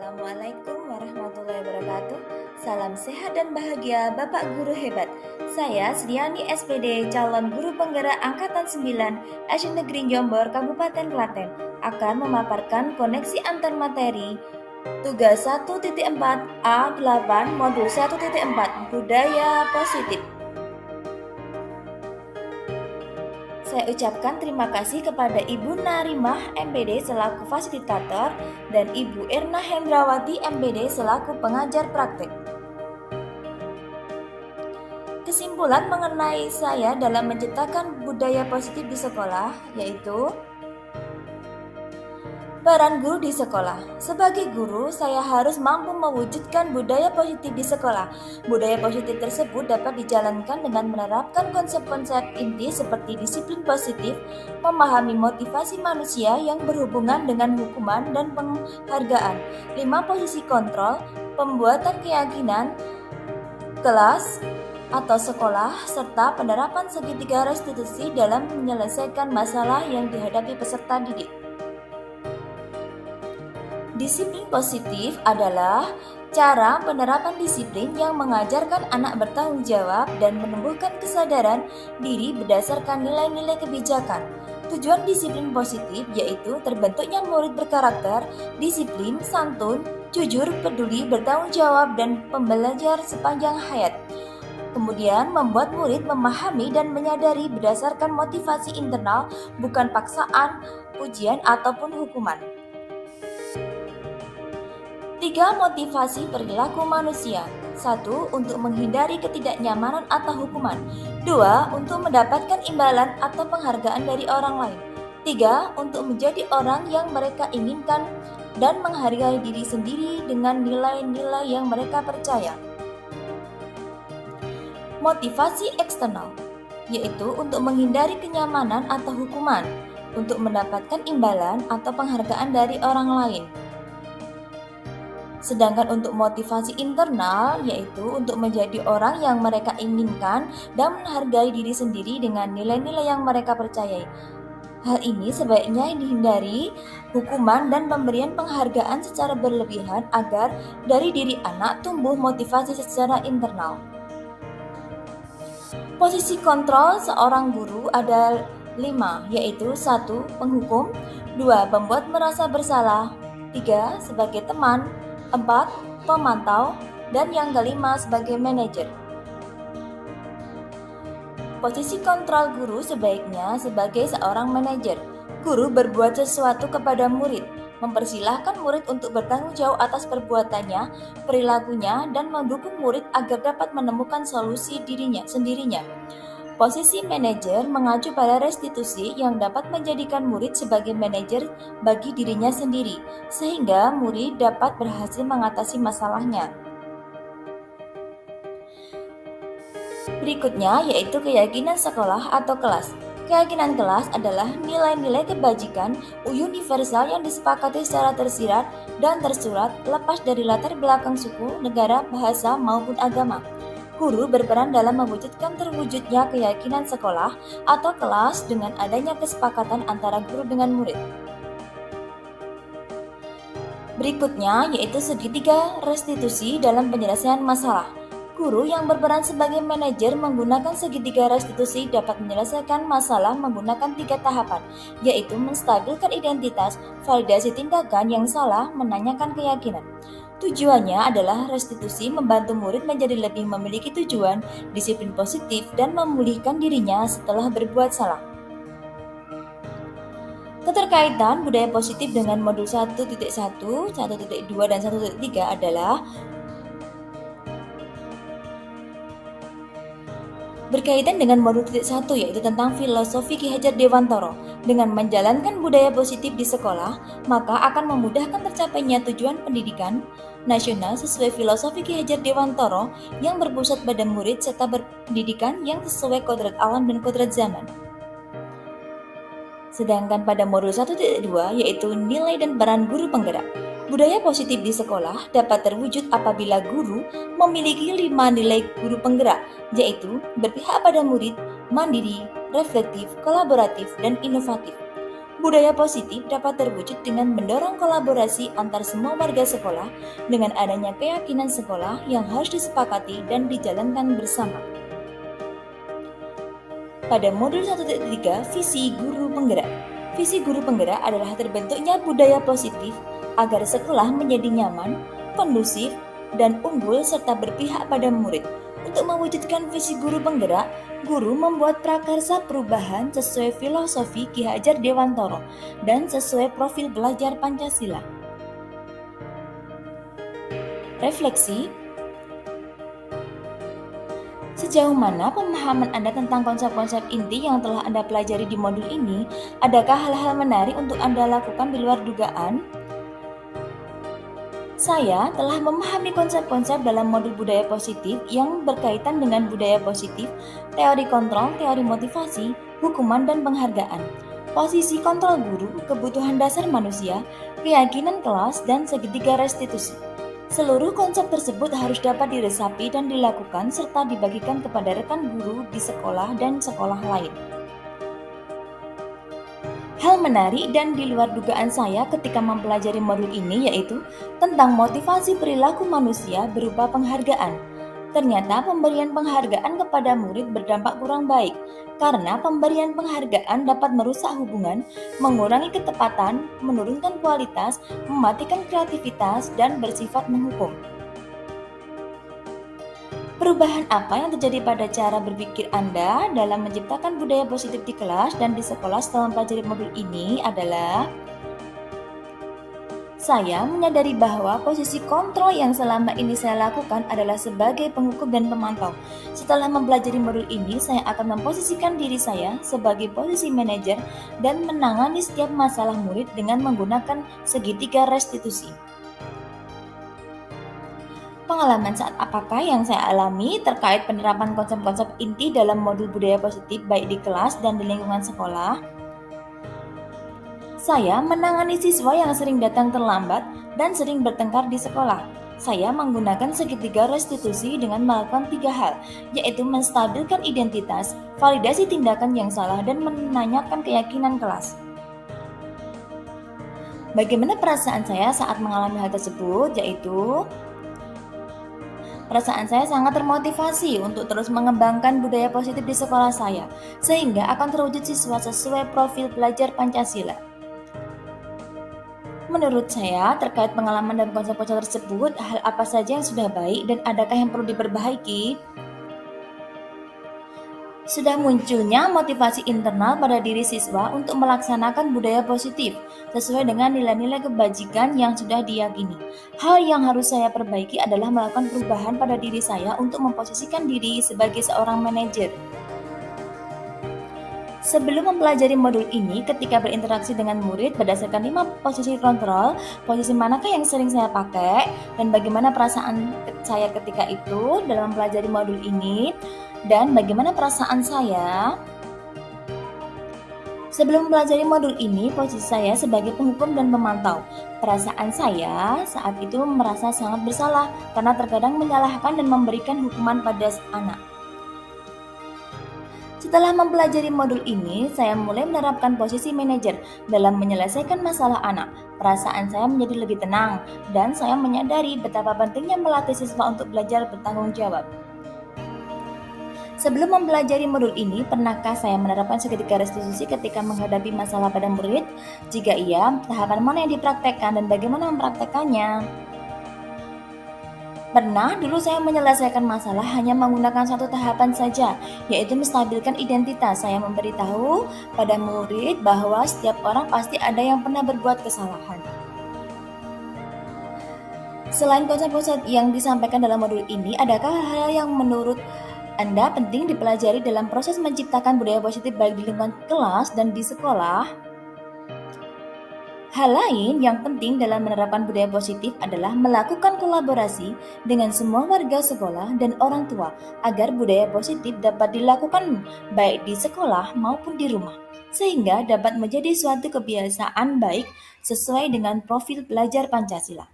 Assalamualaikum warahmatullahi wabarakatuh. Salam sehat dan bahagia Bapak Guru hebat. Saya Sriani SPD, calon guru penggerak Angkatan 9 SD Negeri Jombor, Kabupaten Klaten, akan memaparkan koneksi antar materi tugas 1.4 A8 modul 1.4 Budaya Positif. Saya ucapkan terima kasih kepada Ibu Narimah MPD selaku fasilitator dan Ibu Erna Hendrawati MPD selaku pengajar praktek. Kesimpulan mengenai saya dalam menciptakan budaya positif di sekolah yaitu peran guru di sekolah. Sebagai guru, saya harus mampu mewujudkan budaya positif di sekolah. Budaya positif tersebut dapat dijalankan dengan menerapkan konsep-konsep inti seperti disiplin positif, memahami motivasi manusia yang berhubungan dengan hukuman dan penghargaan, 5 posisi kontrol, pembuatan keyakinan, kelas atau sekolah, serta penerapan segitiga restitusi dalam menyelesaikan masalah yang dihadapi peserta didik. Disiplin positif adalah cara penerapan disiplin yang mengajarkan anak bertanggung jawab dan menumbuhkan kesadaran diri berdasarkan nilai-nilai kebijakan. Tujuan disiplin positif yaitu terbentuknya murid berkarakter, disiplin, santun, jujur, peduli, bertanggung jawab, dan pembelajar sepanjang hayat. Kemudian membuat murid memahami dan menyadari berdasarkan motivasi internal, bukan paksaan, ujian, ataupun hukuman. 3. Motivasi perilaku manusia. 1. Untuk menghindari ketidaknyamanan atau hukuman. 2. Untuk mendapatkan imbalan atau penghargaan dari orang lain. 3. Untuk menjadi orang yang mereka inginkan dan menghargai diri sendiri dengan nilai-nilai yang mereka percaya. Motivasi eksternal, yaitu untuk menghindari kenyamanan atau hukuman, untuk mendapatkan imbalan atau penghargaan dari orang lain. Sedangkan untuk motivasi internal yaitu untuk menjadi orang yang mereka inginkan dan menghargai diri sendiri dengan nilai-nilai yang mereka percayai. Hal ini sebaiknya dihindari hukuman dan pemberian penghargaan secara berlebihan agar dari diri anak tumbuh motivasi secara internal. Posisi kontrol seorang guru ada 5, yaitu 1. Penghukum, 2. Pembuat merasa bersalah, 3. Sebagai teman, 4. Pemantau, dan yang kelima sebagai manajer. Posisi kontrol guru sebaiknya sebagai seorang manajer. Guru berbuat sesuatu kepada murid, mempersilahkan murid untuk bertanggung jawab atas perbuatannya, perilakunya, dan mendukung murid agar dapat menemukan solusi sendirinya. Posisi manajer mengacu pada restitusi yang dapat menjadikan murid sebagai manajer bagi dirinya sendiri, sehingga murid dapat berhasil mengatasi masalahnya. Berikutnya yaitu keyakinan sekolah atau kelas. Keyakinan kelas adalah nilai-nilai kebajikan universal yang disepakati secara tersirat dan tersurat lepas dari latar belakang suku, negara, bahasa, maupun agama. Guru berperan dalam mewujudkan terwujudnya keyakinan sekolah atau kelas dengan adanya kesepakatan antara guru dengan murid. Berikutnya yaitu segitiga restitusi dalam penyelesaian masalah. Guru yang berperan sebagai manajer menggunakan segitiga restitusi dapat menyelesaikan masalah menggunakan 3 tahapan, yaitu menstabilkan identitas, validasi tindakan yang salah, menanyakan keyakinan. Tujuannya adalah restitusi membantu murid menjadi lebih memiliki tujuan, disiplin positif, dan memulihkan dirinya setelah berbuat salah. Keterkaitan budaya positif dengan modul 1.1, 1.2, dan 1.3 adalah berkaitan dengan modul 1 yaitu tentang filosofi Ki Hajar Dewantara. Dengan menjalankan budaya positif di sekolah, maka akan memudahkan tercapainya tujuan pendidikan nasional sesuai filosofi Ki Hajar Dewantara yang berpusat pada murid serta berpendidikan yang sesuai kodrat alam dan kodrat zaman. Sedangkan pada modul 1.2 yaitu nilai dan peran guru penggerak. Budaya positif di sekolah dapat terwujud apabila guru memiliki 5 nilai guru penggerak, yaitu berpihak pada murid, mandiri, reflektif, kolaboratif, dan inovatif. Budaya positif dapat terwujud dengan mendorong kolaborasi antar semua warga sekolah dengan adanya keyakinan sekolah yang harus disepakati dan dijalankan bersama. Pada modul 1.3, visi guru penggerak. Visi guru penggerak adalah terbentuknya budaya positif agar sekolah menjadi nyaman, kondusif, dan unggul serta berpihak pada murid. Untuk mewujudkan visi guru penggerak, guru membuat prakarsa perubahan sesuai filosofi Ki Hajar Dewantoro dan sesuai profil belajar Pancasila. Refleksi, sejauh mana pemahaman Anda tentang konsep-konsep inti yang telah Anda pelajari di modul ini? Adakah hal-hal menarik untuk Anda lakukan di luar dugaan? Saya telah memahami konsep-konsep dalam modul budaya positif yang berkaitan dengan budaya positif, teori kontrol, teori motivasi, hukuman, dan penghargaan. Posisi kontrol guru, kebutuhan dasar manusia, keyakinan kelas, dan segitiga restitusi. Seluruh konsep tersebut harus dapat diresapi dan dilakukan serta dibagikan kepada rekan guru di sekolah dan sekolah lain. Hal menarik dan di luar dugaan saya ketika mempelajari modul ini yaitu tentang motivasi perilaku manusia berupa penghargaan. Ternyata pemberian penghargaan kepada murid berdampak kurang baik karena pemberian penghargaan dapat merusak hubungan, mengurangi ketepatan, menurunkan kualitas, mematikan kreativitas, dan bersifat menghukum. Perubahan apa yang terjadi pada cara berpikir Anda dalam menciptakan budaya positif di kelas dan di sekolah setelah mempelajari modul ini adalah saya menyadari bahwa posisi kontrol yang selama ini saya lakukan adalah sebagai pengukur dan pemantau. Setelah mempelajari modul ini, saya akan memposisikan diri saya sebagai posisi manajer dan menangani setiap masalah murid dengan menggunakan segitiga restitusi. Pengalaman saat apakah yang saya alami terkait penerapan konsep-konsep inti dalam modul budaya positif baik di kelas dan di lingkungan sekolah? Saya menangani siswa yang sering datang terlambat dan sering bertengkar di sekolah. Saya menggunakan segitiga restitusi dengan melakukan 3 hal, yaitu menstabilkan identitas, validasi tindakan yang salah, dan menanyakan keyakinan kelas. Bagaimana perasaan saya saat mengalami hal tersebut, yaitu perasaan saya sangat termotivasi untuk terus mengembangkan budaya positif di sekolah saya, sehingga akan terwujud siswa sesuai profil belajar Pancasila. Menurut saya, terkait pengalaman dan konsep-konsep tersebut, hal apa saja yang sudah baik dan adakah yang perlu diperbaiki? Sudah munculnya motivasi internal pada diri siswa untuk melaksanakan budaya positif sesuai dengan nilai-nilai kebajikan yang sudah diyakini. Hal yang harus saya perbaiki adalah melakukan perubahan pada diri saya untuk memposisikan diri sebagai seorang manajer. Sebelum mempelajari modul ini, ketika berinteraksi dengan murid berdasarkan 5 posisi kontrol, posisi manakah yang sering saya pakai, dan bagaimana perasaan saya ketika itu dalam mempelajari modul ini, dan bagaimana perasaan saya sebelum mempelajari modul ini, posisi saya sebagai penghukum dan pemantau. Perasaan saya saat itu merasa sangat bersalah karena terkadang menyalahkan dan memberikan hukuman pada anak. Setelah mempelajari modul ini, saya mulai menerapkan posisi manajer dalam menyelesaikan masalah anak. Perasaan saya menjadi lebih tenang, dan saya menyadari betapa pentingnya melatih siswa untuk belajar bertanggung jawab. Sebelum mempelajari modul ini, pernahkah saya menerapkan segitiga restitusi ketika menghadapi masalah pada murid? Jika iya, tahapan mana yang dipraktekkan dan bagaimana mempraktekannya? Pernah dulu saya menyelesaikan masalah hanya menggunakan satu tahapan saja, yaitu menstabilkan identitas. Saya memberitahu pada murid bahwa setiap orang pasti ada yang pernah berbuat kesalahan. Selain konsep-konsep yang disampaikan dalam modul ini, adakah hal yang menurut Anda penting dipelajari dalam proses menciptakan budaya positif baik di lingkungan kelas dan di sekolah? Hal lain yang penting dalam menerapkan budaya positif adalah melakukan kolaborasi dengan semua warga sekolah dan orang tua agar budaya positif dapat dilakukan baik di sekolah maupun di rumah, sehingga dapat menjadi suatu kebiasaan baik sesuai dengan profil belajar Pancasila.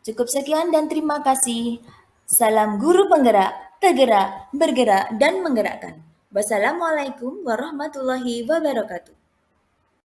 Cukup sekian dan terima kasih. Salam guru penggerak, tergerak, bergerak, dan menggerakkan. Wassalamualaikum warahmatullahi wabarakatuh.